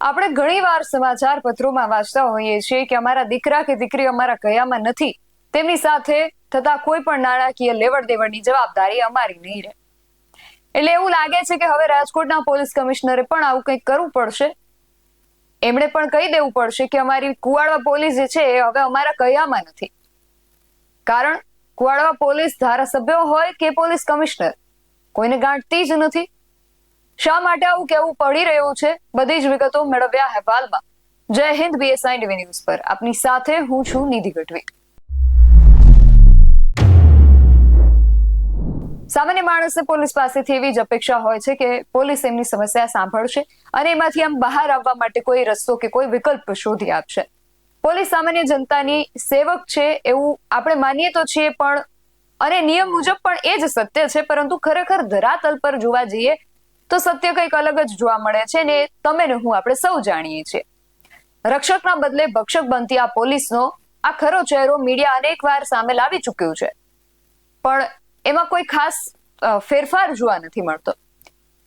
આપણે ઘણીવાર સમાચાર પત્રોમાં વાંચતા હોઈએ છીએ કે અમારા દીકરા કે દીકરી અમારા કયામાં નથી, તેમની સાથે થતા કોઈ પણ નાણાકીય લેવડ દેવડની જવાબદારી અમારી નહીં રહે. એટલે એવું લાગે છે કે હવે રાજકોટના પોલીસ કમિશનરે પણ આવું કંઈક કરવું પડશે. એમણે પણ કહી દેવું પડશે કે અમારી કુવાડવા પોલીસ જે છે એ હવે અમારા કયામાં નથી. કારણ કુવાડવા પોલીસ ધારાસભ્યો હોય કે પોલીસ કમિશનર, કોઈને ગાંઠતી જ નથી. શા માટે આવું કહેવું પડી રહ્યું છે, બધી જ વિગતો મેળવ્યા અહેવાલમાં. જય હિન્દ, BSI TV ન્યૂઝ પર આપની સાથે હું છું નિધિ ગઢવી. સામાન્ય માણસને પોલીસ પાસેથી એવી જ અપેક્ષા હોય છે કે પોલીસ એમની સમસ્યા સાંભળશે અને એમાંથી આમ બહાર આવવા માટે કોઈ રસ્તો કે કોઈ વિકલ્પ શોધી આપશે. પોલીસ સામાન્ય જનતાની સેવક છે એવું આપણે માનીએ તો છીએ, પણ અને નિયમ મુજબ પણ એ જ સત્ય છે, પરંતુ ખરેખર ધરાતલ પર જોવા જઈએ તો સત્ય કંઈક અલગ જ જોવા મળે છે ને તમે ને હું આપણે સૌ જાણીએ છીએ. રક્ષકના બદલે ભક્ષક બનતી આ પોલીસનો આ ખરો ચહેરો મીડિયા અનેકવાર સામે લાવી ચૂક્યું છે, પણ એમાં કોઈ ખાસ ફેરફાર જોવા નથી મળતો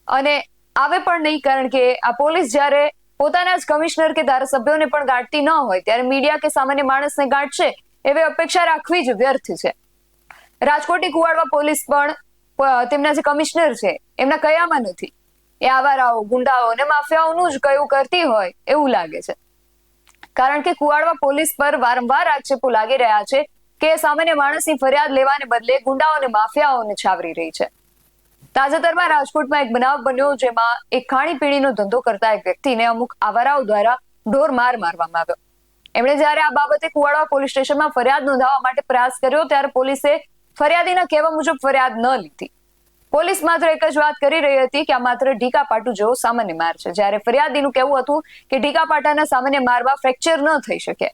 અને આવે પણ નહીં. કારણ કે આ પોલીસ જ્યારે પોતાના જ કમિશનર કે ધારાસભ્યોને પણ ગાંઠતી ન હોય ત્યારે મીડિયા કે સામાન્ય માણસને ગાંઠશે એવી અપેક્ષા રાખવી જ વ્યર્થ છે. રાજકોટની કુવાડવા પોલીસ પણ તેમના જે કમિશનર છે એમના કયામાં નથી. એ આવારાઓ, ગુંડાઓ અને માફિયાઓનું જ કયું કરતી હોય એવું લાગે છે. કારણ કે કુવાડવા પોલીસ પર વારંવાર આક્ષેપો લાગી રહ્યા છે કે સામાન્ય માણસની ફરિયાદ લેવાને બદલે ગુંડાઓ અને માફિયાઓને છાવરી રહી છે. તાજેતરમાં રાજકોટમાં એક બનાવ બન્યો જેમાં એક ખાણીપીણીનો ધંધો કરતા એક વ્યક્તિને અમુક આવારાઓ દ્વારા ઢોર માર મારવામાં આવ્યો. એમણે જ્યારે આ બાબતે કુવાડવા પોલીસ સ્ટેશનમાં ફરિયાદ નોંધાવવા માટે પ્રયાસ કર્યો ત્યારે પોલીસે ફરિયાદીના કહેવા મુજબ ફરિયાદ ન લીધી. પોલીસ માત્ર એક જ વાત કરી રહી હતી કે આ માત્ર ઢીકા પાટું જેવો સામાન્ય માર છે, જ્યારે ફરિયાદીનું કહેવું હતું કે ઢીકા પાટાના સામાન્ય મારમાં ફ્રેક્ચર ન થઈ શકે.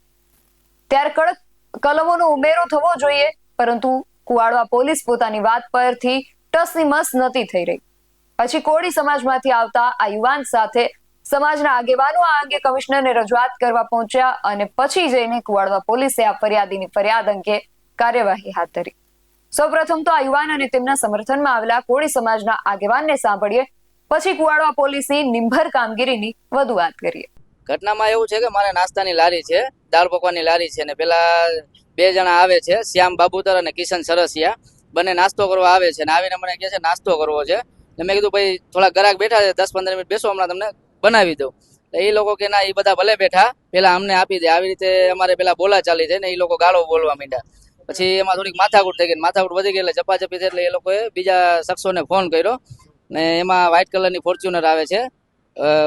ત્યારે કડક કલમોનો ઉમેરો થવો જોઈએ, પરંતુ કુવાડવા પોલીસ પોતાની વાત પરથી ટસની મસ નથી થઈ રહી. પછી કોળી સમાજમાંથી આવતા આ યુવાન સાથે સમાજના આગેવાનો આ અંગે કમિશનરને રજૂઆત કરવા પહોંચ્યા અને પછી જઈને કુવાડવા પોલીસે આ ફરિયાદીની ફરિયાદ અંગે કાર્યવાહી હાથ ધરી. સૌપ્રથમ તો આ યુવાન અને તેમના સમર્થનમાં આવેલા કોળી સમાજના આગેવાનને સાંભળીએ, પછી કુવાડવા પોલીસની નિંભર કામગીરીની વધુ વાત કરીએ. ઘટનામાં એવું છે કે મારે નાસ્તાની લારી છે, દાળ પકવાની લારી છે, ને પેલા બે જણા આવે છે, શ્યામ બાબુતર અને કિશન સરસિયા, બંને નાસ્તો કરવા આવે છે. ને આવીને મને કહે છે નાસ્તો કરવો છે. મેં કીધું ભાઈ થોડા ગ્રાહક બેઠા છે, 10-15 મિનિટ બેસો, હમણાં તમને બનાવી દઉં. એ લોકો કે ના, એ બધા ભલે બેઠા, પેલા અમને આપી દે. આવી રીતે અમારે પેલા બોલા ચાલી છે ને એ લોકો ગાળો બોલવા માંડ્યા. પછી એમાં થોડીક માથાકૂટ થઈ ગઈ, માથાકૂટ વધી ગઈ એટલે ઝપાઝપી થઈ, એટલે એ લોકોએ બીજા શખ્સોને ફોન કર્યો ને એમાં વ્હાઇટ કલરની ફોર્ચ્યુનર આવે છે,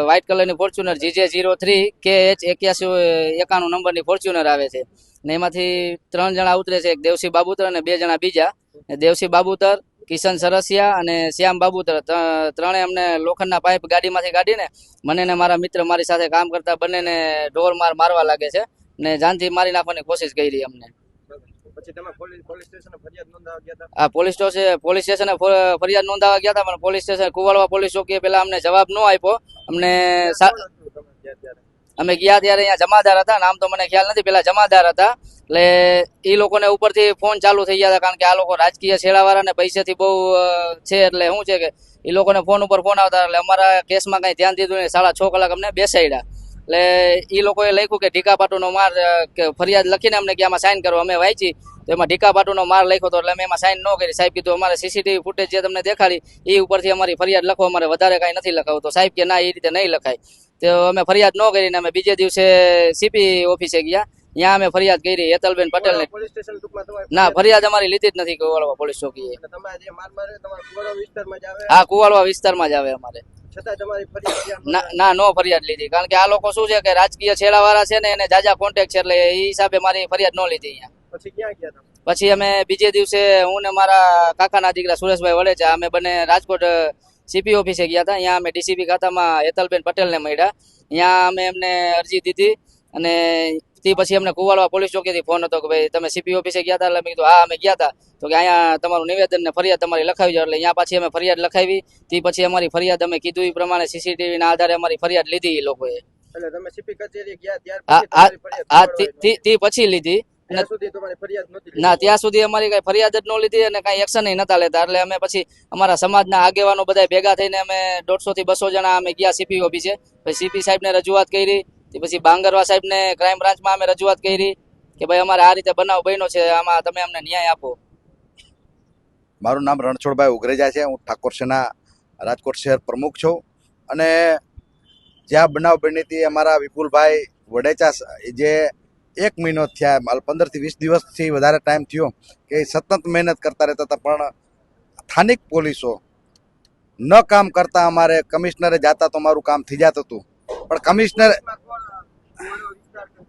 વ્હાઇટ કલરની ફોર્ચ્યુનર GJ03 KH 8191 નંબરની ફોર્ચ્યુનર આવે છે. ને એમાંથી 3 જણા ઉતરે છે, એક દેવસિંહ બાબુતર અને 2 જણા બીજા. દેવસિંહ બાબુતર, કિશન સરસિયા અને શ્યામ બાબુતર, ત્રણે અમને લોખંડના પાઇપ ગાડીમાંથી કાઢીને મને ને મારા મિત્ર મારી સાથે કામ કરતા બંનેને ઢોર મારવા લાગે છે ને જાનથી મારી નાખવાની કોશિશ કરી અમને. પછી તમે પોલીસ સ્ટેશને ફરિયાદ નોંધાવવા ગયા હતા? આ પોલીસ સ્ટેશને ફરિયાદ નોંધાવવા ગયા હતા, પણ પોલીસ સ્ટેશન કુવાડવા પોલીસ ચોકીએ પેલા અમને જવાબ ન આપ્યો. અમે ગયા ત્યારે અહીંયા જમાદાર હતા, નામ તો મને ખ્યાલ નથી, પેલા જમાદાર હતા. એટલે એ લોકોને ઉપરથી ફોન ચાલુ થઈ ગયા હતા, કારણ કે આ લોકો રાજકીય છેડાવાળા ને પૈસાથી બહુ છે. એટલે શું છે કે એ લોકોને ફોન ઉપર ફોન આવતા, એટલે અમારા કેસમાં કઈ ધ્યાન દીધું નહીં. 6.5 કલાક અમને બેસાડ્યા. એટલે એ લોકોએ લખ્યું કે ઢીકા પાટુનો માર, ફરિયાદ લખીને અમને કે આમાં સાઇન કરો. અમે વાંચી તો એમાં ઢીકા પાટુનો માર લખ્યો હતો, એટલે અમે એમાં સાઇન ન કરી. સાહેબ કીધું અમારે CCTV ફૂટેજ જે તમને દેખાડી એ ઉપરથી અમારી ફરિયાદ લખો, અમારે વધારે કાંઈ નથી લખાવું. તો સાહેબ કે ના, એ રીતે નહીં લખાય. તો અમે ફરિયાદ ન કરીને અમે બીજે દિવસે CP ઓફિસે ગયા. ત્યાં અમે ફરિયાદ કરી હેતલબેન પટેલને. ના, ફરિયાદ અમારી લીધી જ નથી કુવાડવા પોલીસ ચોકીએ. હા, કુવાડવા વિસ્તારમાં જ આવે અમારે. ના, નો ફરિયાદ લીધી, કારણ કે આ લોકો શું છે કે રાજકીય છેડાવાળા છે ને એને જાજા કોન્ટેક્ટ છે, એટલે એ હિસાબે મારી ફરિયાદ ન લીધી અહીંયા. પછી ક્યાં ગયા હતા? પછી અમે બીજે દિવસે હું ને મારા કાકાના દીકરા સુરેશભાઈ વડેચા, અમે બંને રાજકોટ CP ઓફિસે ગયા હતા. અહીંયા અમે DCP ખાતામાં હેતલબેન પટેલને મળ્યા. અહીંયા અમે એમને અરજી દીધી અને તે પછી અમને કુવાડવા પોલીસ ચોકીથી ફોન હતો કે ભાઈ તમે CP ઓફિસે ગયા હતા? એટલે મેં કીધું હા, અમે ગયા હતા. તો કે અહીંયા તમારું નિવેદન ને ફરિયાદ તમારી લખાવી જાવ. એટલે અહીંયા પાછી અમે ફરિયાદ લખાવી. તે પછી અમારી ફરિયાદ અમે કીધું એ પ્રમાણે CCTV ના આધારે અમારી ફરિયાદ લીધી એ લોકોએ. એટલે તમે CP કચેરી ગયા ત્યાર તે પછી લીધી. ત્યાં સુધી તમારી ફરિયાદ નહોતી લીધી? ના, ત્યાં સુધી અમારી કઈ ફરિયાદ જ ન લીધી અને કઈ એક્શન નતા લેતા. એટલે અમે પછી અમારા સમાજના આગેવાનો બધા ભેગા થઈને અમે 150 થી 200 જણા અમે ગયા સીપી ઓફિસે. પછી સીપી સાહેબને રજૂઆત કરી, પછી બાંગરવા સાહેબને ક્રાઇમ બ્રાન્ચમાં અમે રજૂઆત કરી કે ભાઈ અમારે આ રીતે બનાવ બન્યો છે, આમાં તમે અમને ન્યાય આપો. મારું નામ રણછોડભાઈ ઉગરેજા છે. હું ઠાકોર સેના રાજકોટ શહેર પ્રમુખ છું. અને જ્યાં બનાવ બની હતી અમારા વિપુલભાઈ વડેચા જે 1 મહિનો થયા, 15 થી 20 દિવસથી વધારે ટાઈમ થયો કે સતત મહેનત કરતા રહેતા હતા, પણ સ્થાનિક પોલીસો ન કામ કરતા અમારે કમિશનરે જાતા તો મારું કામ થઈ જતું હતું. પણ કમિશનર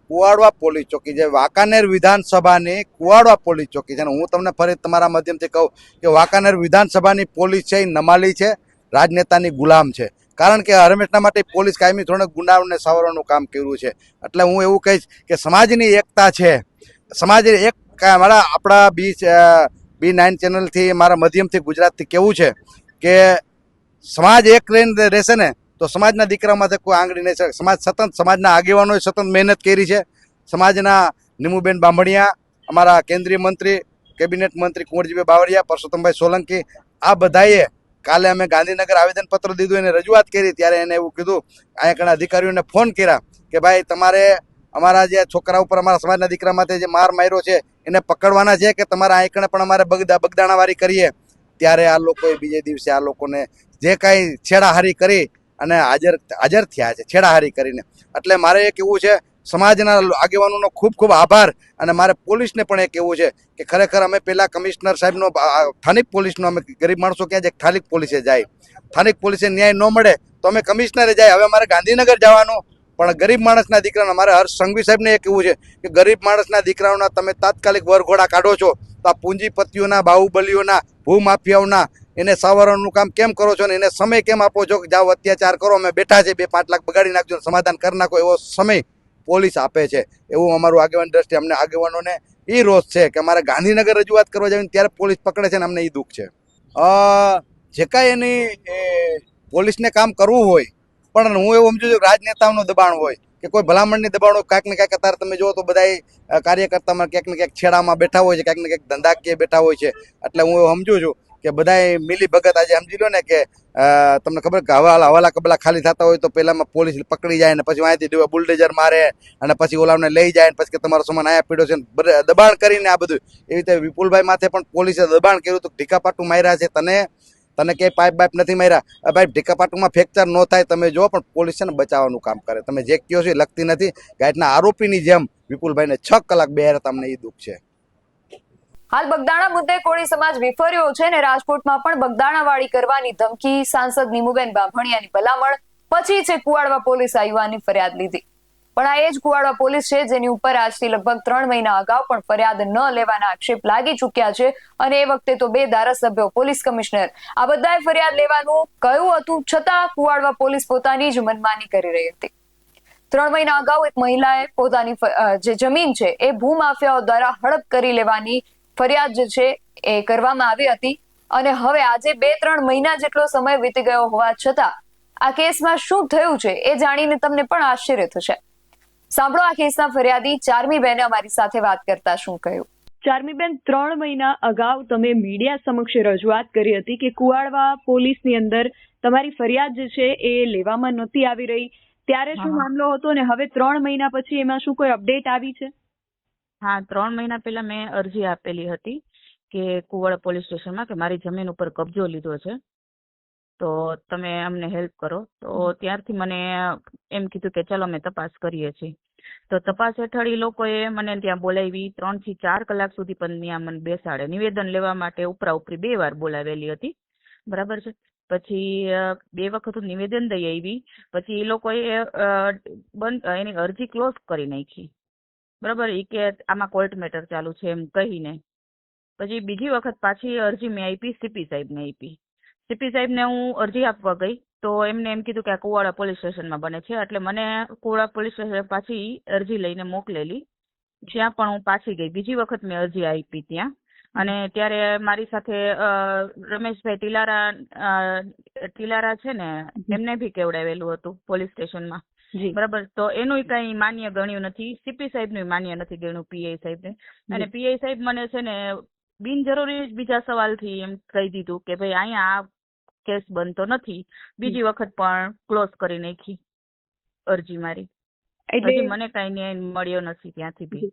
કુવાડવા પોલીસ ચોકી, જે વાંકાનેર વિધાનસભાની કુવાડવા પોલીસ ચોકી છે, ને હું તમને ફરી તમારા માધ્યમથી કહું કે વાંકાનેર વિધાનસભાની પોલીસ છે એ નમાલી છે, રાજનેતાની ગુલામ છે. કારણ કે હંમેશા માટે પોલીસ કાયમી ધોરણે ગુનાઓને સાવરવાનું કામ કર્યું છે. એટલે હું એવું કહીશ કે સમાજની એકતા છે, સમાજ એક મારા આપણા B9 ચેનલથી મારા માધ્યમથી ગુજરાતથી કેવું છે કે સમાજ એક રહીને રહેશે ને તો સમાજના દીકરામાંથી કોઈ આંગળી નહીં શકે. સમાજના આગેવાનોએ સતત મહેનત કરી છે. સમાજના નીમુબેન બાંભણિયા, અમારા કેન્દ્રીય મંત્રી, કેબિનેટ મંત્રી કુંવરજીભાઈ બાવળિયા, પરસોત્તમભાઈ સોલંકી, આ બધાએ કાલે અમે ગાંધીનગર આવેદનપત્ર દીધું, એને રજૂઆત કરી. ત્યારે એને એવું કીધું, અહીંયા ઘણા અધિકારીઓને ફોન કર્યા કે ભાઈ તમારે અમારા જે છોકરા ઉપર અમારા સમાજના દીકરા માટે જે માર માર્યો છે એને પકડવાના છે કે તમારા આંકણે પણ અમારે બગદાણાવારી કરીએ. ત્યારે આ લોકોએ બીજે દિવસે આ લોકોને જે કાંઈ છેડાહારી કરી અને હાજર થયા છે છેડાહારી કરીને. એટલે મારે એ કહેવું છે સમાજના આગેવાનોનો ખૂબ ખૂબ આભાર. અને મારે પોલીસને પણ એ કહેવું છે કે ખરેખર અમે પહેલાં કમિશનર સાહેબનો, સ્થાનિક પોલીસનો, અમે ગરીબ માણસો ક્યાં જાય સ્થાનિક પોલીસે જાય, સ્થાનિક પોલીસે ન્યાય ન મળે તો અમે કમિશનરે જાય. હવે અમારે ગાંધીનગર જવાનું, પણ ગરીબ માણસના દીકરાના મારે હર્ષ સંઘવી સાહેબને એ કહેવું છે કે ગરીબ માણસના દીકરાઓના તમે તાત્કાલિક વરઘોડા કાઢો છો તો આ પૂંજીપતિઓના, બાહુબલીઓના, ભૂમાફિયાઓના એને સાવરણનું કામ કેમ કરો છો ને એને સમય કેમ આપો છો કે જાઓ અત્યાચાર કરો, અમે બેઠા છે, 2-5 લાખ બગાડી નાખજો, સમાધાન કરી નાખો, એવો સમય પોલીસ આપે છે. એવું અમારું આગેવાન દ્રષ્ટિએ અમને આગેવાનોને એ રોષ છે કે અમારે ગાંધીનગર રજૂઆત કરવા જાય ત્યારે પોલીસ પકડે છે ને અમને એ દુઃખ છે. જે કાંઈ એની પોલીસને કામ કરવું હોય, પણ હું એવું સમજુ છું કે રાજનેતાઓનું દબાણ હોય કે કોઈ ભલામણની દબાણ હોય. કાંઈક ને કાંઈક અત્યારે તમે જુઓ તો બધા કાર્યકર્તામાં ક્યાંક ને ક્યાંક છેડામાં બેઠા હોય છે, ક્યાંક ને ક્યાંક ધંધાકીય બેઠા હોય છે. એટલે હું એવું સમજુ છું કે બધાય મિલી ભગત આજે સમજી લો ને કે તમને ખબર કે હવાલા કબલા ખાલી થતા હોય તો પહેલામાં પોલીસ પકડી જાય ને પછી અહીંયાથી બુલડેઝર મારે અને પછી ઓલાને લઈ જાય ને પછી કે તમારો સામાન આયા પીડ્યો છે, દબાણ કરીને આ બધું. એવી રીતે વિપુલભાઈ માથે પણ પોલીસે દબાણ કર્યું હતું, ઢીકાપાટું માર્યા છે. તને ક્યાંય પાઇપ બાઇપ નથી માર્યા. ભાઈ ઢીકાપાટુમાં ફ્રેક્ચર ન થાય તમે જો, પણ પોલીસ છે ને બચાવવાનું કામ કરે. તમે જે કહો છો એ લગતી નથી. ગાઈડના આરોપીની જેમ વિપુલભાઈને 6 કલાક બેહાર્યા, તમને એ દુઃખ છે. હાલ બગદાણા મુદ્દે કોળી સમાજ વિફર્યો છે ને રાજકોટમાં પણ બગદાણાવાળી કરવાની ધમકી. સાંસદ નીમુબેન બાંભણિયાની ભલામણ પછી છે કુવાડવા પોલીસ યુવાનની ફરિયાદ લીધી. પણ આ એ જ કુવાડવા પોલીસ છે જેની ઉપર આજથી લગભગ 3 મહિના અગાઉ પણ ફરિયાદ ન લેવાના આક્ષેપ લાગી ચૂક્યા છે. અને એ વખતે તો 2 ધારાસભ્યો, પોલીસ કમિશનર આ બધાએ ફરિયાદ લેવાનું કહ્યું હતું, છતાં કુવાડવા પોલીસ પોતાની જ મનમાની કરી રહી હતી. 3 મહિના અગાઉ એક મહિલાએ પોતાની જે જમીન છે એ ભૂમાફિયાઓ દ્વારા હડપ કરી લેવાની ફરિયાદ જે છે એ કરવામાં આવી હતી. અને હવે આજે 2-3 મહિના જેટલો સમય વીતી ગયો હોવા છતાં આ કેસમાં શું થયું છે એ જાણીને તમને પણ આશ્ચર્ય થશે. સાંભળો આ કેસના ફરિયાદી ચારમીબેને અમારી સાથે વાત કરતા શું કહ્યું. ચારમીબેન, 3 મહિના અગાઉ તમે મીડિયા સમક્ષ રજૂઆત કરી હતી કે કુવાડવા પોલીસની અંદર તમારી ફરિયાદ જે છે એ લેવામાં નહોતી આવી રહી. ત્યારે શું મામલો હતો ને હવે 3 મહિના પછી એમાં શું કોઈ અપડેટ આવી છે? હા, 3 મહિના પહેલા મેં અરજી આપેલી હતી કે કુવાડા પોલીસ સ્ટેશનમાં કે મારી જમીન ઉપર કબજો લીધો છે તો તમે અમને હેલ્પ કરો. તો ત્યારથી મને એમ કીધું કે ચલો અમે તપાસ કરીએ છીએ. તો તપાસ હેઠળ એ લોકોએ મને ત્યાં બોલાવી 3 થી 4 કલાક સુધી પણ ત્યાં મને બેસાડે. નિવેદન લેવા માટે ઉપરા ઉપરી 2 વાર બોલાવેલી હતી, બરાબર છે. પછી 2 વખત નિવેદન દઈ આવી. પછી એ લોકોએ એની અરજી ક્લોઝ કરી નાખી, બરાબર. એ કે આમાં કોર્ટ મેટર ચાલુ છે એમ કહીને. પછી બીજી વખત પાછી અરજી મેં આપી, સીપી સાહેબને આપી. સીપી સાહેબને હું અરજી આપવા ગઈ તો એમને એમ કીધું કે આ કુવાડા પોલીસ સ્ટેશનમાં બને છે. એટલે મને કુવાડા પોલીસ સ્ટેશન પાછી અરજી લઈને મોકલેલી. જ્યાં પણ હું પાછી ગઈ, બીજી વખત મેં અરજી આપી ત્યાં. અને ત્યારે મારી સાથે રમેશભાઈ ટીલારા છે ને, એમને બી કેવડાવેલું હતું પોલીસ સ્ટેશનમાં જી બરાબર. તો એનું કઈ માન્ય ગણ્યું નથી, સીપી સાહેબનું માન્ય નથી ગણ્યું, પીઆઈ સાહેબને. અને પીઆઈ સાહેબ મને છે ને બિનજરૂરી બીજા સવાલથી એમ કહી દીધું કે ભાઈ અહીંયા આ કેસ બનતો નથી, બીજી વખત પણ ક્લોઝ કરી નાખી અરજી મારી. એટલે હજી મને કઈ ન્યાય મળ્યો નથી ત્યાંથી બી.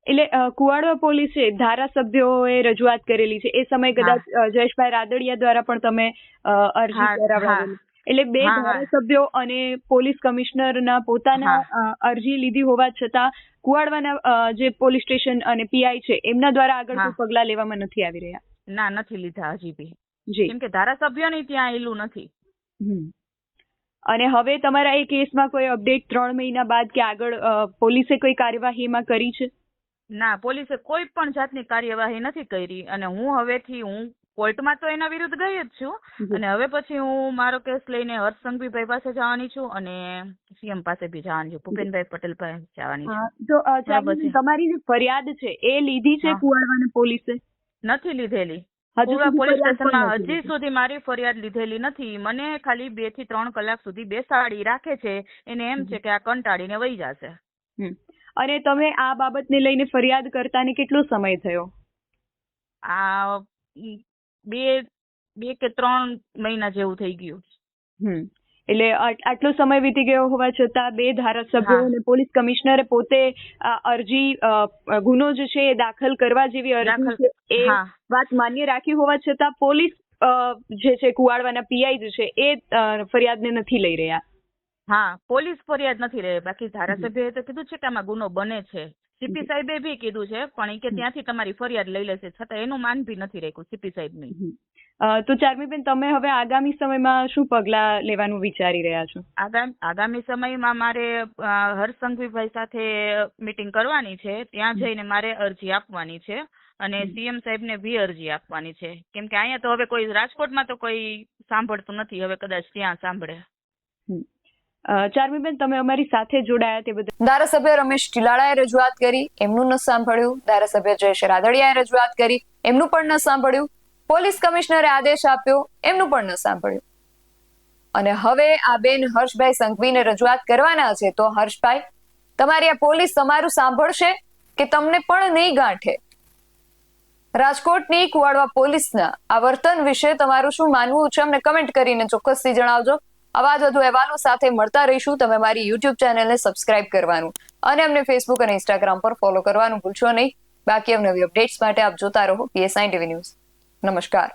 એટલે કુવાડવા પોલીસે ધારાસભ્યોએ રજૂઆત કરેલી છે એ સમયે કદાચ જયેશભાઈ રાદડિયા દ્વારા પણ તમે અરજી હા, કરાવડાવેલી. એટલે બે હા, હા. ધારાસભ્યો અને પોલીસ કમિશનરના પોતાના અરજી લીધી હોવા છતાં કુવાડવાના જે પોલીસ સ્ટેશન અને પીઆઈ છે એમના દ્વારા આગળ કોઈ પગલા લેવામાં નથી આવી રહ્યા. ના, નથી લીધા હજી બી, જી. કેમ કે ધારાસભ્યોની ત્યાં એલું નથી. અને હવે તમારા એ કેસમાં કોઈ અપડેટ 3 મહિના બાદ કે આગળ પોલીસે કોઈ કાર્યવાહી એમાં કરી છે? ના, પોલીસે કોઈ પણ જાતની કાર્યવાહી નથી કરી. અને હું કોર્ટમાં તો એના વિરુદ્ધ ગઈ જ છું. અને હવે પછી હું મારો કેસ લઈને હર્ષ સંઘવીભાઈ પાસે જવાની છું અને સીએમ પાસે બી જવાની છું, ભૂપેન્દ્રભાઈ પટેલ પાસે જવાની છું. તો બરાબર છે. તમારી જે ફરિયાદ છે એ લીધી છે કુવાડવાના પોલીસે? નથી લીધેલી. હજુ કુવા સુધી પોલીસ ફરિયાદ પણ સ્ટેશનમાં નથી હજી સુધી મારી ફરિયાદ લીધેલી નથી. મને ખાલી 2 થી 3 કલાક સુધી બેસાડી રાખે છે. એને એમ છે કે આ કંટાળીને વહી જશે. અને તમે આ બાબતને લઈને ફરિયાદ કરતાને કેટલો સમય થયો? આ 2 કે 3 મહિના જેવું થઈ ગયું. એટલે આટલો સમય વીતી ગયો હોવા છતાં બે ધારાસભ્યો અને પોલીસ કમિશનરે પોતે અરજી ગુનો જે છે એ દાખલ કરવા જેવી અરજી છે એ વાત માન્ય રાખી હોવા છતાં પોલીસ જે છે કુવાડવાના પીઆઈ જે છે એ ફરિયાદને નથી લઈ રહ્યા. હા, પોલીસ ફરિયાદ નથી રહી. બાકી ધારાસભ્યએ તો કીધું છે કે આમાં ગુનો બને છે. સીપી સાહેબે બી કીધું છે પણ એ કે ત્યાંથી તમારી ફરિયાદ લઈ લેશે, છતાં એનું માન બી નથી રાખ્યું સીપી સાહેબની. તો ચાર્મીબેન, તમે હવે આગામી સમયમાં શું પગલાં લેવાનું વિચારી રહ્યા છો? આગામી સમયમાં મારે હર્ષ સંઘવીભાઈ સાથે મીટિંગ કરવાની છે. ત્યાં જઈને મારે અરજી આપવાની છે અને સીએમ સાહેબને બી અરજી આપવાની છે. કેમ કે અહીંયા તો હવે કોઈ રાજકોટમાં તો કોઈ સાંભળતું નથી. હવે કદાચ ત્યાં સાંભળે. ચાર્મીબેન, તમે અમારી સાથે જોડાયા તે બદલ. ધારાસભ્ય રમેશ ટીલાળાએ રજૂઆત કરી, એમનું ન સાંભળ્યું. ધારાસભ્ય જયેશ રાદડિયાએ રજૂઆત કરી, એમનું પણ ન સાંભળ્યું. પોલીસ કમિશનરે આદેશ આપ્યો, એમનું પણ ન સાંભળ્યું. અને હવે આ બેન હર્ષભાઈ સંઘવીને રજૂઆત કરવાના છે. તો હર્ષભાઈ, તમારી આ પોલીસ તમારું સાંભળશે કે તમને પણ નહીં ગાંઠે? રાજકોટની કુવાડવા પોલીસના આ વર્તન વિશે તમારું શું માનવું છે? અમને કમેન્ટ કરીને ચોક્કસથી જણાવજો. આવા જ વધુ અહેવાલો સાથે મળતા રહીશું. તમે મારી યુટ્યુબ ચેનલને સબસ્ક્રાઇબ કરવાનું અને અમને ફેસબુક અને ઇન્સ્ટાગ્રામ પર ફોલો કરવાનું ભૂલશો નહીં. બાકી અવનવી અપડેટ્સ માટે આપ જોતા રહો PSI TV ન્યૂઝ. નમસ્કાર.